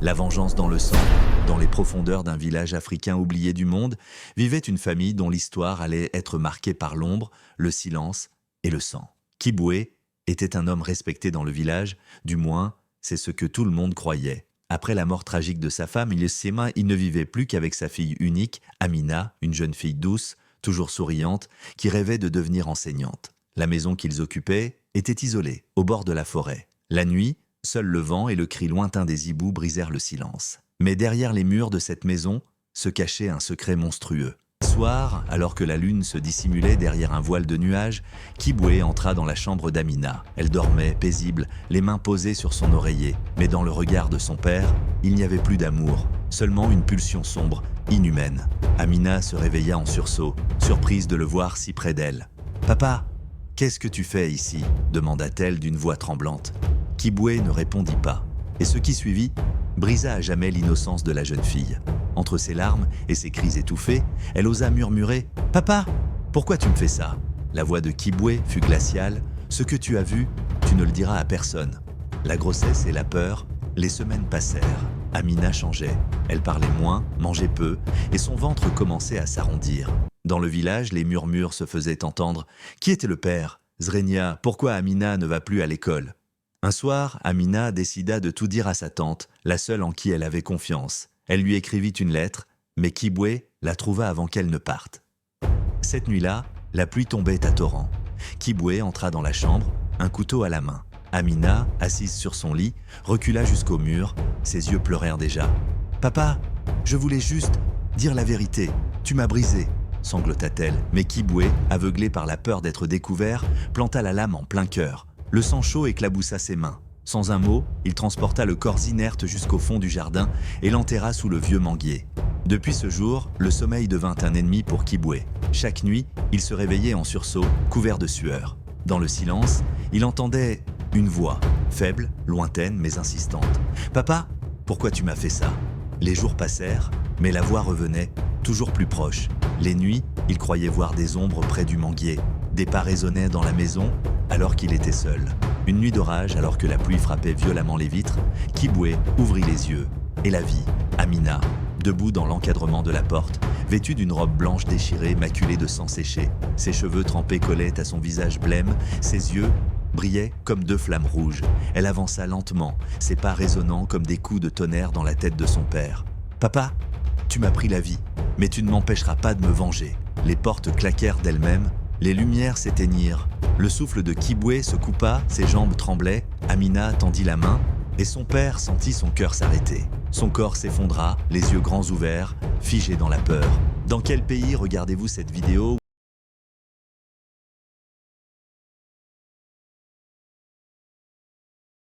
La vengeance dans le sang, dans les profondeurs d'un village africain oublié du monde, vivait une famille dont l'histoire allait être marquée par l'ombre, le silence et le sang. Kibwe était un homme respecté dans le village, du moins, c'est ce que tout le monde croyait. Après la mort tragique de sa femme, il ne vivait plus qu'avec sa fille unique, Amina, une jeune fille douce, toujours souriante, qui rêvait de devenir enseignante. La maison qu'ils occupaient était isolée, au bord de la forêt. La nuit, seul le vent et le cri lointain des hiboux brisèrent le silence. Mais derrière les murs de cette maison se cachait un secret monstrueux. Un soir, alors que la lune se dissimulait derrière un voile de nuages, Kibwe entra dans la chambre d'Amina. Elle dormait, paisible, les mains posées sur son oreiller. Mais dans le regard de son père, il n'y avait plus d'amour, seulement une pulsion sombre, inhumaine. Amina se réveilla en sursaut, surprise de le voir si près d'elle. « Papa, qu'est-ce que tu fais ici ?» demanda-t-elle d'une voix tremblante. Kibwe ne répondit pas, et ce qui suivit brisa à jamais l'innocence de la jeune fille. Entre ses larmes et ses cris étouffés, elle osa murmurer « Papa, pourquoi tu me fais ça ?» La voix de Kibwe fut glaciale. « Ce que tu as vu, tu ne le diras à personne. » La grossesse et la peur, les semaines passèrent. Amina changeait. Elle parlait moins, mangeait peu, et son ventre commençait à s'arrondir. Dans le village, les murmures se faisaient entendre. Qui était le père ? Zrenia, pourquoi Amina ne va plus à l'école ? Un soir, Amina décida de tout dire à sa tante, la seule en qui elle avait confiance. Elle lui écrivit une lettre, mais Kibwe la trouva avant qu'elle ne parte. Cette nuit-là, la pluie tombait à torrents. Kibwe entra dans la chambre, un couteau à la main. Amina, assise sur son lit, recula jusqu'au mur. Ses yeux pleurèrent déjà. « Papa, je voulais juste dire la vérité. Tu m'as brisé. » sanglota-t-elle. Mais Kibwe, aveuglé par la peur d'être découvert, planta la lame en plein cœur. Le sang chaud éclaboussa ses mains. Sans un mot, il transporta le corps inerte jusqu'au fond du jardin et l'enterra sous le vieux manguier. Depuis ce jour, le sommeil devint un ennemi pour Kibwe. Chaque nuit, il se réveillait en sursaut, couvert de sueur. Dans le silence, il entendait une voix, faible, lointaine mais insistante. « Papa, pourquoi tu m'as fait ça ?» Les jours passèrent, mais la voix revenait, toujours plus proche. Les nuits, il croyait voir des ombres près du manguier. Des pas résonnaient dans la maison, alors qu'il était seul. Une nuit d'orage, alors que la pluie frappait violemment les vitres, Kibwe ouvrit les yeux et la vit, Amina, debout dans l'encadrement de la porte, vêtue d'une robe blanche déchirée, maculée de sang séché. Ses cheveux trempés collaient à son visage blême, ses yeux brillaient comme deux flammes rouges. Elle avança lentement, ses pas résonnant comme des coups de tonnerre dans la tête de son père. « Papa, tu m'as pris la vie, mais tu ne m'empêcheras pas de me venger. » Les portes claquèrent d'elles-mêmes, les lumières s'éteignirent. Le souffle de Kibwe se coupa, ses jambes tremblaient. Amina tendit la main et son père sentit son cœur s'arrêter. Son corps s'effondra, les yeux grands ouverts, figé dans la peur. Dans quel pays regardez-vous cette vidéo ?